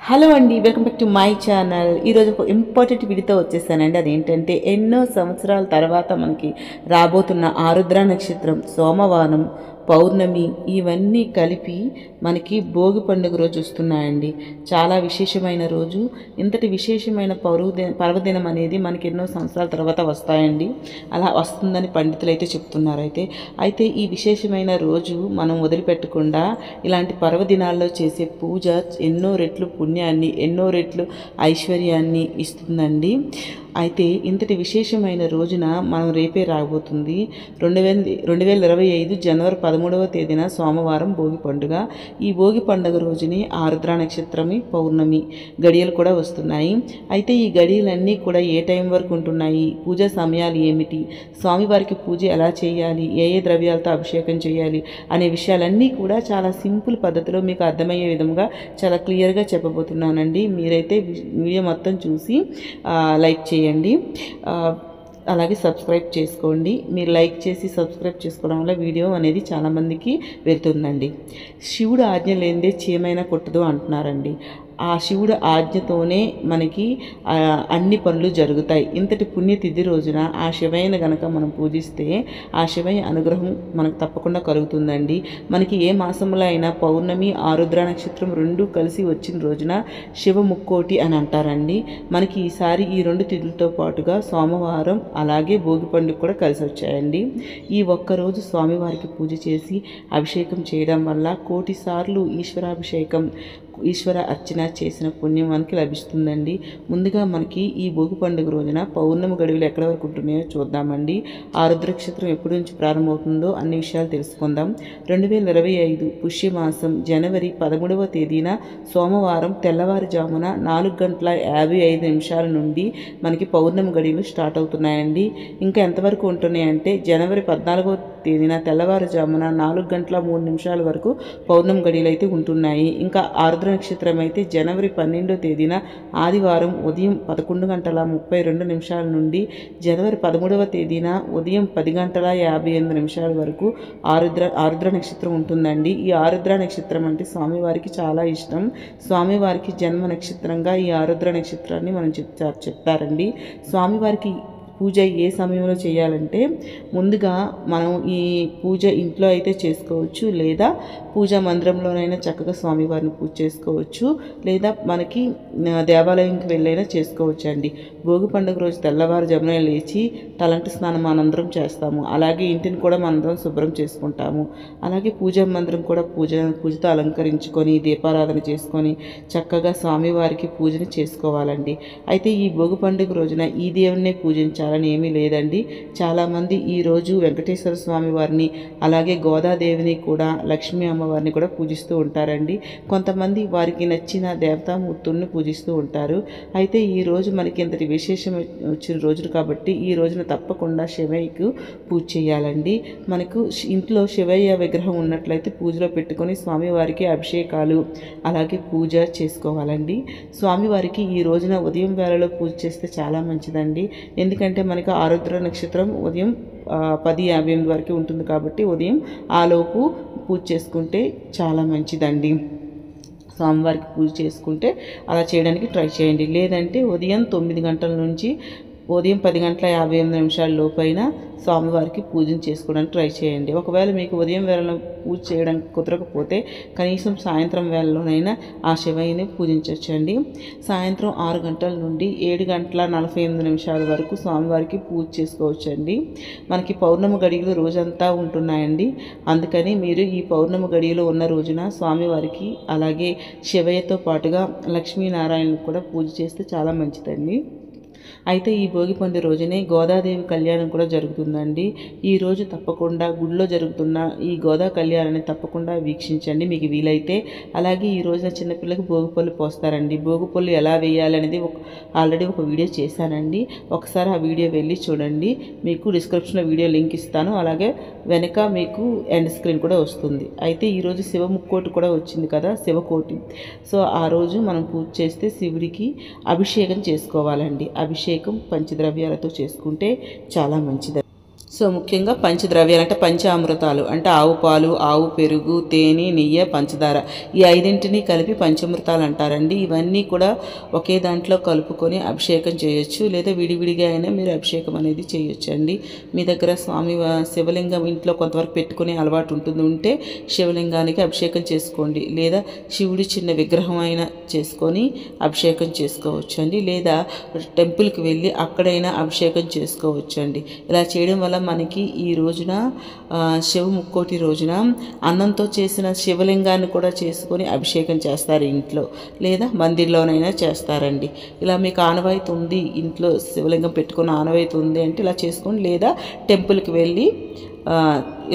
Hello అండి, welcome back to my channel. ఈరోజు ఒక ఇంపార్టెంట్ వీడియోతో వచ్చేసానండి. అదేంటంటే ఎన్నో సంవత్సరాల తర్వాత మనకి రాబోతున్న ఆరుద్ర నక్షత్రం, సోమవారం, పౌర్ణమి ఇవన్నీ కలిపి మనకి భోగి పండుగ రోజు వస్తున్నాయండి. చాలా విశేషమైన రోజు. ఇంతటి విశేషమైన పర్వదినం అనేది మనకి ఎన్నో సంవత్సరాల తర్వాత వస్తాయండి. అలా వస్తుందని పండితులు అయితే చెప్తున్నారు. అయితే ఈ విశేషమైన రోజు మనం వదిలిపెట్టకుండా ఇలాంటి పర్వదినాల్లో చేసే పూజ ఎన్నో రెట్లు పుణ్యాన్ని, ఎన్నో రెట్లు ఐశ్వర్యాన్ని ఇస్తుందండి. అయితే ఇంతటి విశేషమైన రోజున మనం రేపే రాబోతుంది 2025 జనవరి 13వ తేదీన సోమవారం భోగి పండుగ. ఈ భోగి పండుగ రోజుని ఆరుద్ర నక్షత్రమి, పౌర్ణమి గడియలు కూడా వస్తున్నాయి. అయితే ఈ గడియలన్నీ కూడా ఏ టైం వరకు ఉంటున్నాయి, పూజా సమయాలు ఏమిటి, స్వామివారికి పూజ ఎలా చేయాలి, ఏ ద్రవ్యాలతో అభిషేకం చేయాలి అనే విషయాలన్నీ కూడా చాలా సింపుల్ పద్ధతిలో మీకు అర్థమయ్యే విధంగా చాలా క్లియర్గా చెప్పబోతున్నానండి. మీరైతే వీడియో మొత్తం చూసి లైక్ చేయండి, అలాగే సబ్స్క్రైబ్ చేసుకోండి. మీరు లైక్ చేసి సబ్స్క్రైబ్ చేసుకోవడం వల్ల వీడియో అనేది చాలామందికి వెళ్తుందండి. శివుడు ఆజ్ఞ లేనిదే చీమైనా కొట్టదు అంటున్నారండి. ఆ శివుడు ఆజ్ఞతోనే మనకి అన్ని పనులు జరుగుతాయి. ఇంతటి పుణ్యతిథి రోజున ఆ శివయ్యను గనక మనం పూజిస్తే ఆ శివయ్య అనుగ్రహం మనకు తప్పకుండా కలుగుతుందండి. మనకి ఏ మాసంలో అయినా పౌర్ణమి, ఆరుద్ర నక్షత్రం రెండు కలిసి వచ్చిన రోజున శివ ముక్కోటి అని అంటారండి. మనకి ఈసారి ఈ రెండు తిథులతో పాటుగా సోమవారం అలాగే భోగి పండుగ కూడా కలిసి వచ్చాయండి. ఈ ఒక్కరోజు స్వామివారికి పూజ చేసి అభిషేకం చేయడం వల్ల కోటి సార్లు ఈశ్వర అర్చన చేసిన పుణ్యం మనకి లభిస్తుందండి. ముందుగా మనకి ఈ భోగి పండుగ రోజున పౌర్ణమి గడువులు ఎక్కడ వరకు ఉంటున్నాయో చూద్దామండి. ఆరుద్ర నక్షత్రం ఎప్పటి నుంచి ప్రారంభమవుతుందో అన్ని విషయాలు తెలుసుకుందాం. 2025 పుష్యమాసం జనవరి 13వ తేదీన సోమవారం తెల్లవారుజామున 4:55 నుండి మనకి పౌర్ణమి గడియలు స్టార్ట్ అవుతున్నాయండి. ఇంకా ఎంతవరకు ఉంటున్నాయంటే జనవరి 14వ తేదీన తెల్లవారుజామున 4:03 వరకు పౌర్ణమి గడియలు అయితే ఉంటున్నాయి. ఇంకా ఆరుద్ర నక్షత్రం అయితే జనవరి 12వ తేదీన ఆదివారం ఉదయం 11:32 నుండి జనవరి 13వ తేదీన ఉదయం 10:58 వరకు ఆరుద్ర నక్షత్రం ఉంటుందండి. ఈ ఆరుద్ర నక్షత్రం అంటే స్వామివారికి చాలా ఇష్టం. స్వామివారికి జన్మ నక్షత్రంగా ఈ ఆరుద్ర నక్షత్రాన్ని మనం చెప్తారండి. స్వామివారికి పూజ ఏ సమయంలో చేయాలంటే ముందుగా మనం ఈ పూజ ఇంట్లో అయితే చేసుకోవచ్చు, లేదా పూజా మందిరంలోనైనా చక్కగా స్వామివారిని పూజ చేసుకోవచ్చు, లేదా మనకి దేవాలయంకి వెళ్ళైనా చేసుకోవచ్చు అండి. భోగి పండుగ రోజు తెల్లవారుజామున లేచి తలంటి స్నానం మనందరం చేస్తాము. అలాగే ఇంటిని కూడా మనందరం శుభ్రం చేసుకుంటాము. అలాగే పూజా మందిరం కూడా పూజతో అలంకరించుకొని దీపారాధన చేసుకొని చక్కగా స్వామివారికి పూజను చేసుకోవాలండి. అయితే ఈ భోగి పండుగ రోజున ఈ దేవుడినే పూజించాలి అని ఏమీ లేదండి. చాలామంది ఈరోజు వెంకటేశ్వర స్వామి వారిని అలాగే గోదాదేవిని కూడా, లక్ష్మీ అమ్మవారిని కూడా పూజిస్తూ ఉంటారండి. కొంతమంది వారికి నచ్చిన దేవతామూర్తుల్ని పూజిస్తూ ఉంటారు. అయితే ఈరోజు మనకి ఇంతటి విశేషం వచ్చిన రోజులు కాబట్టి ఈ రోజున తప్పకుండా శివయ్యకు పూజ చేయాలండి. మనకు ఇంట్లో శివయ్య విగ్రహం ఉన్నట్లయితే పూజలో పెట్టుకొని స్వామివారికి అభిషేకాలు అలాగే పూజ చేసుకోవాలండి. స్వామివారికి ఈ రోజున ఉదయం వేళలో పూజ చేస్తే చాలా మంచిదండి. ఎందుకంటే మనకి ఆరుద్ర నక్షత్రం ఉదయం 10:58 వరకు ఉంటుంది కాబట్టి ఉదయం ఆలోపు పూజ చేసుకుంటే చాలా మంచిదండి. స్వామివారికి పూజ చేసుకుంటే అలా చేయడానికి ట్రై చేయండి. లేదంటే ఉదయం 9 గంటల నుంచి ఉదయం 10:58 లోపైన స్వామివారికి పూజను చేసుకోవడానికి ట్రై చేయండి. ఒకవేళ మీకు ఉదయం వేళలో పూజ చేయడానికి కుదరకపోతే కనీసం సాయంత్రం వేళలోనైనా ఆ శివయ్యని పూజించవచ్చండి. సాయంత్రం 6 గంటల నుండి 7:48 వరకు స్వామివారికి పూజ చేసుకోవచ్చండి. మనకి పౌర్ణమి గడియలు రోజంతా ఉంటున్నాయండి. అందుకని మీరు ఈ పౌర్ణమి గడియలో ఉన్న రోజున స్వామివారికి అలాగే శివయ్యతో పాటుగా లక్ష్మీనారాయణకు కూడా పూజ చేస్తే చాలా మంచిదండి. అయితే ఈ భోగి పండుగ రోజునే గోదాదేవి కళ్యాణం కూడా జరుగుతుందండి. ఈరోజు తప్పకుండా గుడిలో జరుగుతున్న ఈ గోదా కళ్యాణాన్ని తప్పకుండా వీక్షించండి మీకు వీలైతే. అలాగే ఈ రోజున చిన్నపిల్లలకు భోగిపళ్ళు పోస్తారండి. భోగిపళ్ళు ఎలా వేయాలి అనేది ఆల్రెడీ ఒక వీడియో చేశానండి. ఒకసారి ఆ వీడియో వెళ్ళి చూడండి. మీకు డిస్క్రిప్షన్లో వీడియో లింక్ ఇస్తాను. అలాగే వెనక మీకు ఎండ్ స్క్రీన్ కూడా వస్తుంది. అయితే ఈరోజు శివ ముక్కోటి కూడా వచ్చింది కదా, శివకోటి. సో ఆ రోజు మనం పూజ చేస్తే శివుడికి అభిషేకం చేసుకోవాలండి. అభిషేకం పంచద్రవ్యాలతో చేసుకుంటే చాలా మంచిది. సో ముఖ్యంగా పంచద్రవ్యాలు అంటే పంచామృతాలు అంటే ఆవు పాలు, ఆవు పెరుగు, తేనె, నెయ్యి, పంచదార ఈ ఐదింటిని కలిపి పంచామృతాలు అంటారండి. ఇవన్నీ కూడా ఒకే దాంట్లో కలుపుకొని అభిషేకం చేయొచ్చు, లేదా విడివిడిగా అయినా మీరు అభిషేకం అనేది చేయొచ్చు అండి. మీ దగ్గర శివలింగం ఇంట్లో కొంతవరకు పెట్టుకునే అలవాటు ఉంటే శివలింగానికి అభిషేకం చేసుకోండి, లేదా శివుడి చిన్న విగ్రహం అయినా చేసుకొని అభిషేకం చేసుకోవచ్చు అండి, లేదా టెంపుల్కి వెళ్ళి అక్కడైనా అభిషేకం చేసుకోవచ్చు అండి. ఇలా చేయడం వల్ల మనకి ఈ రోజున శివ ముక్కోటి రోజున అన్నంతో చేసిన శివలింగాన్ని కూడా చేసుకొని అభిషేకం చేస్తారు ఇంట్లో, లేదా మందిర్లోనైనా చేస్తారండి. ఇలా మీకు ఆనవాయితీ ఉంది, ఇంట్లో శివలింగం పెట్టుకున్న ఆనవాయితీ ఉంది అంటే ఇలా చేసుకోండి, లేదా టెంపుల్కి వెళ్ళి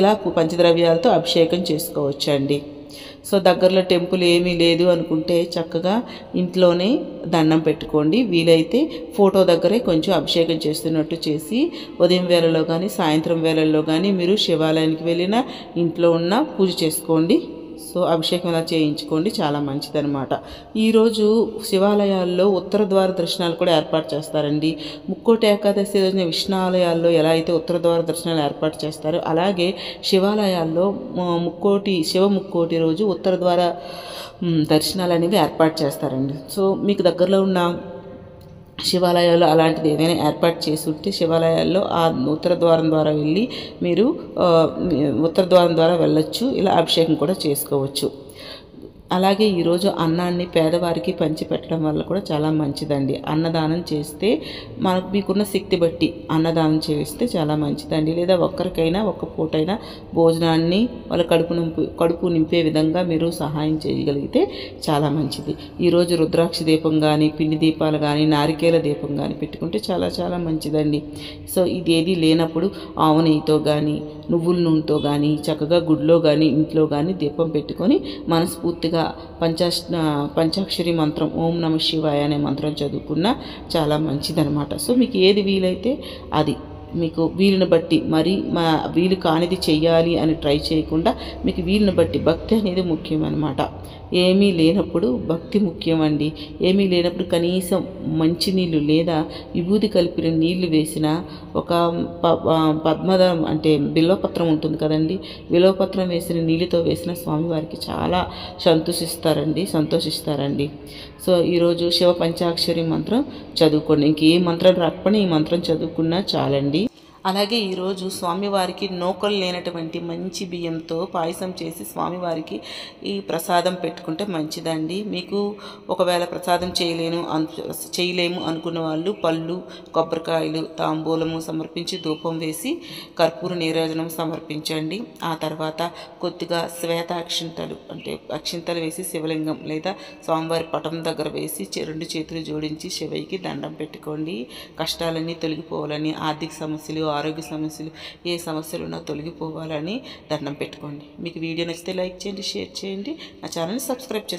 ఇలా పంచద్రవ్యాలతో అభిషేకం చేసుకోవచ్చండి. సో దగ్గరలో టెంపుల్ ఏమీ లేదు అనుకుంటే చక్కగా ఇంట్లోనే దండం పెట్టుకోండి. వీలైతే ఫోటో దగ్గరే కొంచెం అభిషేకం చేస్తున్నట్టు చేసి ఉదయం వేళలో కానీ సాయంత్రం వేళల్లో కానీ మీరు శివాలయానికి వెళ్ళినా ఇంట్లో ఉన్న పూజ చేసుకోండి. సో అభిషేకం ఇలా చేయించుకోండి, చాలా మంచిదన్నమాట. ఈరోజు శివాలయాల్లో ఉత్తర ద్వార దర్శనాలు కూడా ఏర్పాటు చేస్తారండి. ముక్కోటి ఏకాదశి రోజున విష్ణాలయాల్లో ఎలా అయితే ఉత్తర ద్వార దర్శనాలు ఏర్పాటు చేస్తారో అలాగే శివాలయాల్లో శివ ముక్కోటి రోజు ఉత్తర ద్వార దర్శనాలు అనేవి ఏర్పాటు చేస్తారండి. సో మీకు దగ్గరలో ఉన్న శివాలయాల్లో అలాంటిది ఏదైనా ఏర్పాటు చేసి ఉంటే శివాలయాల్లో ఆ ఉత్తర ద్వారం ద్వారా వెళ్ళి మీరు ఉత్తర ద్వారం ద్వారా వెళ్ళొచ్చు, ఇలా అభిషేకం కూడా చేసుకోవచ్చు. అలాగే ఈరోజు అన్నాన్ని పేదవారికి పంచిపెట్టడం వల్ల కూడా చాలా మంచిదండి. అన్నదానం చేస్తే మీకున్న శక్తి బట్టి అన్నదానం చేస్తే చాలా మంచిదండి, లేదా ఒక్కరికైనా ఒక్క పూటైనా భోజనాన్ని వాళ్ళ కడుపు నింపే విధంగా మీరు సహాయం చేయగలిగితే చాలా మంచిది. ఈరోజు రుద్రాక్ష దీపం కానీ, పిండి దీపాలు కానీ, నారికేల దీపం కానీ పెట్టుకుంటే చాలా చాలా మంచిదండి. సో ఇది ఏది లేనప్పుడు ఆవు నెయ్యితో కానీ, నువ్వుల నూనెతో కానీ చక్కగా గుడిలో కానీ ఇంట్లో కానీ దీపం పెట్టుకొని మనస్ఫూర్తిగా పంచాక్షరి మంత్రం ఓం నమః శివాయ అనే మంత్రం చదువుకున్నా చాలా మంచిదన్నమాట. సో మీకు ఏది వీలైతే అది మీకు వీలుని బట్టి వీలు కానిది చెయ్యాలి అని ట్రై చేయకుండా మీకు వీలుని బట్టి భక్తి అనేది ముఖ్యమన్నమాట. ఏమీ లేనప్పుడు భక్తి ముఖ్యమండి. ఏమీ లేనప్పుడు కనీసం మంచినీళ్ళు లేదా విభూది కలిపిన నీళ్లు వేసిన ఒక పద్మదం అంటే బిల్వపత్రం ఉంటుంది కదండి, బిల్వపత్రం వేసిన నీళ్ళతో వేసిన స్వామివారికి చాలా సంతోషిస్తారండి. సో ఈరోజు శివ పంచాక్షరి మంత్రం చదువుకోండి. ఇంకే మంత్రం రాకపోయినా ఈ మంత్రం చదువుకున్నా చాలండి. అలాగే ఈరోజు స్వామివారికి నూకలు లేనటువంటి మంచి బియ్యంతో పాయసం చేసి స్వామివారికి ఈ ప్రసాదం పెట్టుకుంటే మంచిదండి. మీకు ఒకవేళ ప్రసాదం చేయలేము అనుకున్న వాళ్ళు పళ్ళు, కొబ్బరికాయలు, తాంబూలము సమర్పించి ధూపం వేసి కర్పూర నీరాజనం సమర్పించండి. ఆ తర్వాత కొద్దిగా శ్వేత అక్షింతలు వేసి శివలింగం లేదా స్వామివారి పటం దగ్గర వేసి 2 చేతులు జోడించి శివయ్యకి దండం పెట్టుకోండి. కష్టాలన్నీ తొలగిపోవాలని, ఆర్థిక సమస్యలు, ఆరోగ్య సమస్యలు, ఏ సమస్యలు ఉన్నా తొలగిపోవాలని దండం పెట్టుకోండి. మీకు వీడియో నచ్చితే లైక్ చేయండి, షేర్ చేయండి, నా ఛానల్ని సబ్స్క్రైబ్ చేసుకోండి.